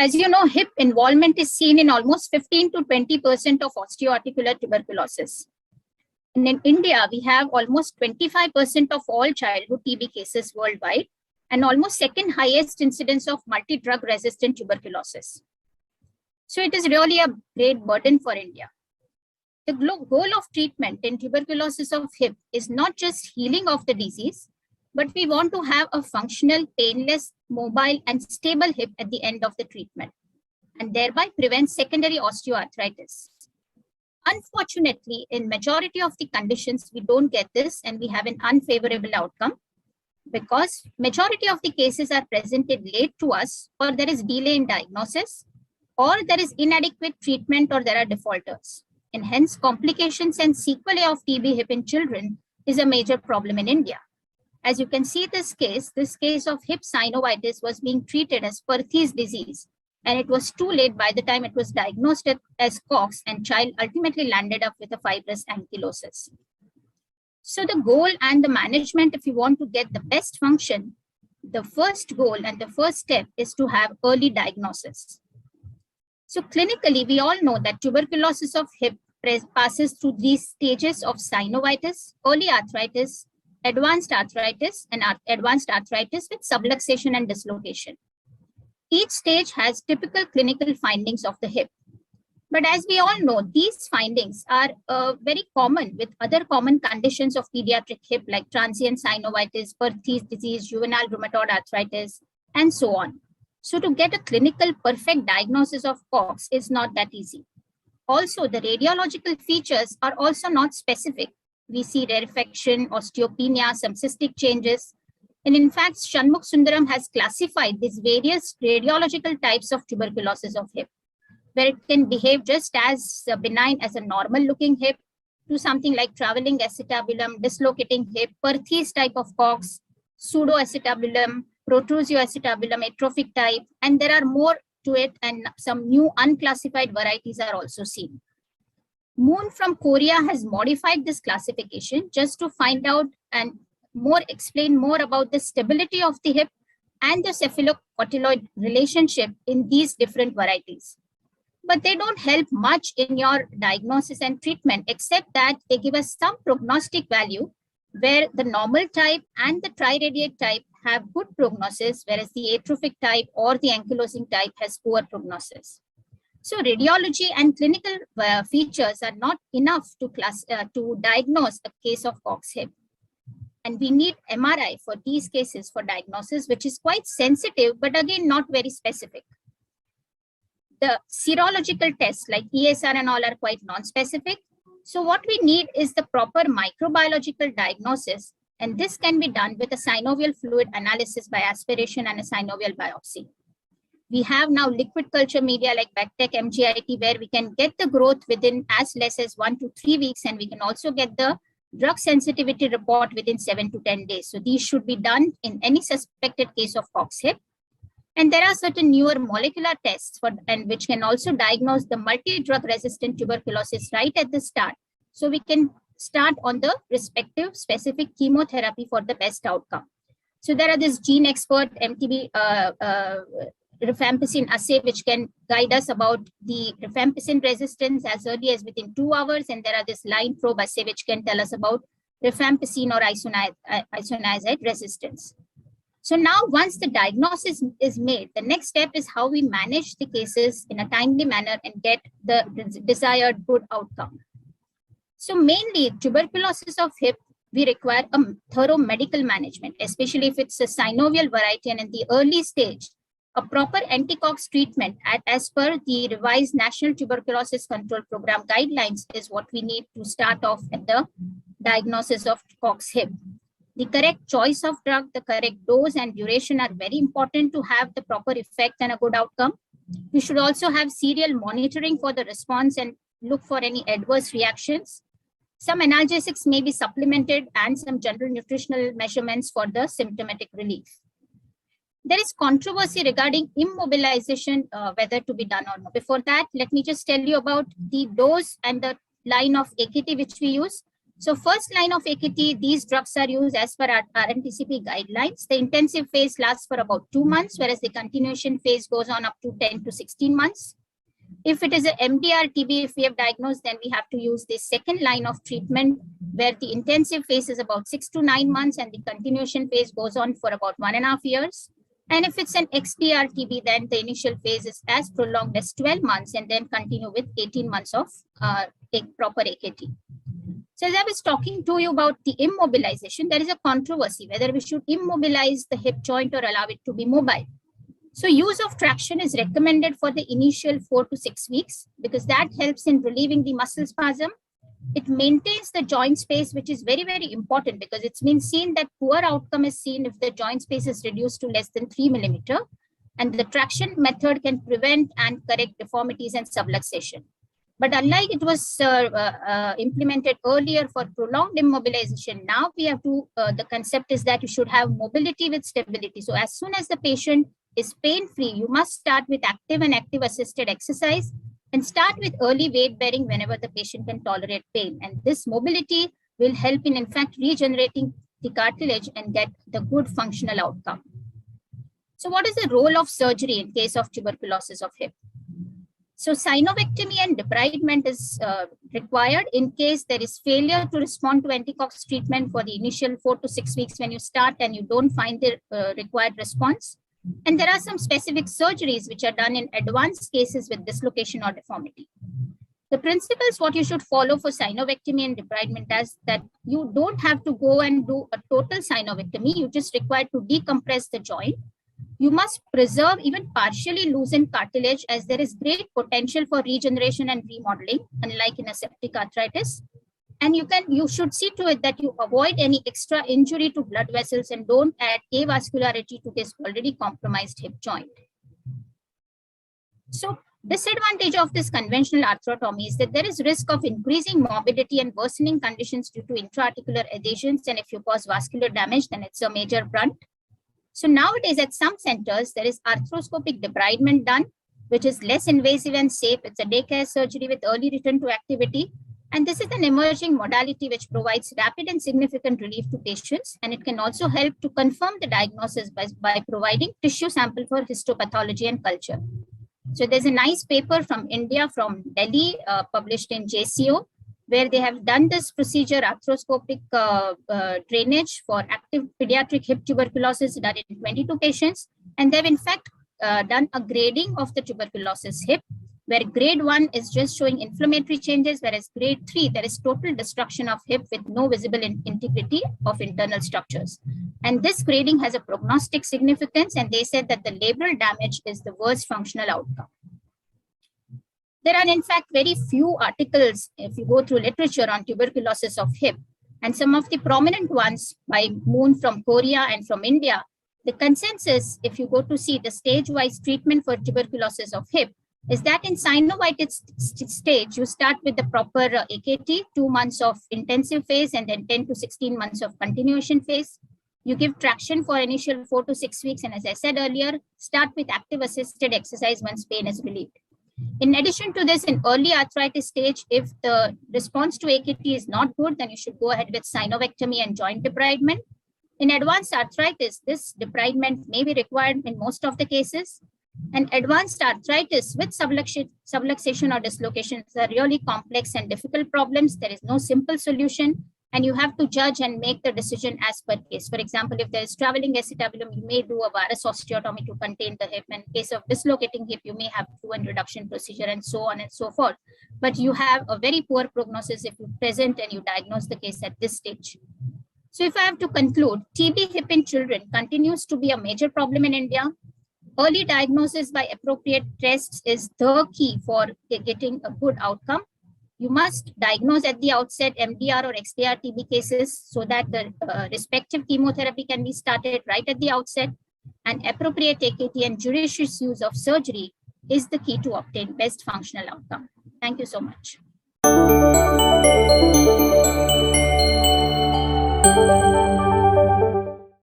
as you know, hip involvement is seen in almost 15 to 20% of osteoarticular tuberculosis. And in India, we have almost 25% of all childhood TB cases worldwide, and almost second highest incidence of multi-drug resistant tuberculosis. So it is really a great burden for India. The goal of treatment in tuberculosis of hip is not just healing of the disease, but we want to have a functional, painless, mobile, and stable hip at the end of the treatment, and thereby prevent secondary osteoarthritis. Unfortunately, in majority of the conditions, we don't get this and we have an unfavorable outcome because majority of the cases are presented late to us, or there is delay in diagnosis, or there is inadequate treatment, or there are defaulters. And hence complications and sequelae of TB hip in children is a major problem in India. As you can see this case of hip synovitis was being treated as Perthes disease, and it was too late by the time it was diagnosed as Cox, and child ultimately landed up with a fibrous ankylosis. So the goal and the management, if you want to get the best function, the first goal and the first step is to have early diagnosis. So clinically, we all know that tuberculosis of hip passes through these stages of synovitis, early arthritis, advanced arthritis, and advanced arthritis with subluxation and dislocation. Each stage has typical clinical findings of the hip. But as we all know, these findings are very common with other common conditions of pediatric hip like transient synovitis, Perthes disease, juvenile rheumatoid arthritis, and so on. So to get a clinical perfect diagnosis of Cox is not that easy. Also, the radiological features are also not specific. We see rarefaction, osteopenia, some cystic changes. And in fact, Shanmukh Sundaram has classified these various radiological types of tuberculosis of hip, where it can behave just as benign as a normal looking hip to something like traveling acetabulum, dislocating hip, Perthes type of Cox, pseudoacetabulum, protrusio-acetabulum, atrophic type, and there are more to it, and some new unclassified varieties are also seen. Moon from Korea has modified this classification just to find out and explain more about the stability of the hip and the cephalocotyloid relationship in these different varieties. But they don't help much in your diagnosis and treatment, except that they give us some prognostic value where the normal type and the triradiate type have good prognosis, whereas the atrophic type or the ankylosing type has poor prognosis. So radiology and clinical features are not enough to diagnose a case of Cox hip. And we need MRI for these cases for diagnosis, which is quite sensitive, but again, not very specific. The serological tests like ESR and all are quite non-specific. So what we need is the proper microbiological diagnosis, and this can be done with a synovial fluid analysis by aspiration and a synovial biopsy. We have now liquid culture media like Bactec, MGIT, where we can get the growth within as less as 1 to 3 weeks, and we can also get the drug sensitivity report within 7 to 10 days. So these should be done in any suspected case of Cox hip. And there are certain newer molecular tests which can also diagnose the multi-drug resistant tuberculosis right at the start. So we can start on the respective specific chemotherapy for the best outcome. So there are this gene expert MTB rifampicin assay, which can guide us about the rifampicin resistance as early as within 2 hours. And there are this line probe assay, which can tell us about rifampicin or isoniazide resistance. So now once the diagnosis is made, the next step is how we manage the cases in a timely manner and get the desired good outcome. So mainly tuberculosis of hip, we require a thorough medical management, especially if it's a synovial variety and in the early stage. A proper anti-Cox treatment as per the revised National Tuberculosis Control Program guidelines is what we need to start off at the diagnosis of Cox hip. The correct choice of drug, the correct dose and duration are very important to have the proper effect and a good outcome. We should also have serial monitoring for the response and look for any adverse reactions. Some analgesics may be supplemented and some general nutritional measurements for the symptomatic relief. There is controversy regarding immobilization, whether to be done or not. Before that, let me just tell you about the dose and the line of AKT which we use. So first line of AKT, these drugs are used as per our RNTCP guidelines. The intensive phase lasts for about 2 months, whereas the continuation phase goes on up to 10 to 16 months. If it is a MDR TB, if we have diagnosed, then we have to use the second line of treatment, where the intensive phase is about 6 to 9 months and the continuation phase goes on for about 1.5 years. And if it's an XDR TB, then the initial phase is as prolonged as 12 months and then continue with 18 months of proper AKT. So as I was talking to you about the immobilization, there is a controversy whether we should immobilize the hip joint or allow it to be mobile. So use of traction is recommended for the initial 4 to 6 weeks because that helps in relieving the muscle spasm. It maintains the joint space, which is very, very important because it's been seen that poor outcome is seen if the joint space is reduced to less than 3 millimeter. And the traction method can prevent and correct deformities and subluxation. But unlike it was implemented earlier for prolonged immobilization, now we have to, the concept is that you should have mobility with stability. So as soon as the patient is pain-free, you must start with active and active-assisted exercise and start with early weight bearing whenever the patient can tolerate pain. And this mobility will help in fact, regenerating the cartilage and get the good functional outcome. So what is the role of surgery in case of tuberculosis of hip? So synovectomy and debridement is required in case there is failure to respond to anti-cox treatment for the initial 4 to 6 weeks when you start and you don't find the required response. And there are some specific surgeries which are done in advanced cases with dislocation or deformity. The principles what you should follow for synovectomy and debridement is that you don't have to go and do a total synovectomy. You just require to decompress the joint. You must preserve even partially loosened cartilage as there is great potential for regeneration and remodeling, unlike in a septic arthritis. And you should see to it that you avoid any extra injury to blood vessels and don't add avascularity to this already compromised hip joint. So disadvantage of this conventional arthrotomy is that there is risk of increasing morbidity and worsening conditions due to intra-articular adhesions. And if you cause vascular damage, then it's a major brunt. So nowadays at some centers, there is arthroscopic debridement done, which is less invasive and safe. It's a daycare surgery with early return to activity. And this is an emerging modality which provides rapid and significant relief to patients. And it can also help to confirm the diagnosis by providing tissue sample for histopathology and culture. So there's a nice paper from India, from Delhi, published in JCO, where they have done this procedure, arthroscopic drainage for active pediatric hip tuberculosis done in 22 patients. And they've in fact done a grading of the tuberculosis hip, where grade 1 is just showing inflammatory changes, whereas grade 3, there is total destruction of hip with no visible integrity of internal structures. And this grading has a prognostic significance, and they said that the labral damage is the worst functional outcome. There are in fact very few articles, if you go through literature, on tuberculosis of hip, and some of the prominent ones by Moon from Korea and from India. The consensus, if you go to see the stage-wise treatment for tuberculosis of hip, is that in synovitis stage, you start with the proper AKT, 2 months of intensive phase, and then 10 to 16 months of continuation phase. You give traction for initial 4 to 6 weeks, and as I said earlier, start with active assisted exercise once pain is relieved. In addition to this, in early arthritis stage, if the response to AKT is not good, then you should go ahead with synovectomy and joint debridement. In advanced arthritis, this debridement may be required in most of the cases. And advanced arthritis with subluxation or dislocations are really complex and difficult problems. There is no simple solution, and you have to judge and make the decision as per case. For example, if there is traveling acetabulum, you may do a varus osteotomy to contain the hip. In case of dislocating hip, you may have fluid reduction procedure and so on and so forth. But you have a very poor prognosis if you present and you diagnose the case at this stage. So if I have to conclude, TB hip in children continues to be a major problem in India. Early diagnosis by appropriate tests is the key for getting a good outcome. You must diagnose at the outset MDR or XDR TB cases so that the respective chemotherapy can be started right at the outset. And appropriate AKT and judicious use of surgery is the key to obtain best functional outcome. Thank you so much.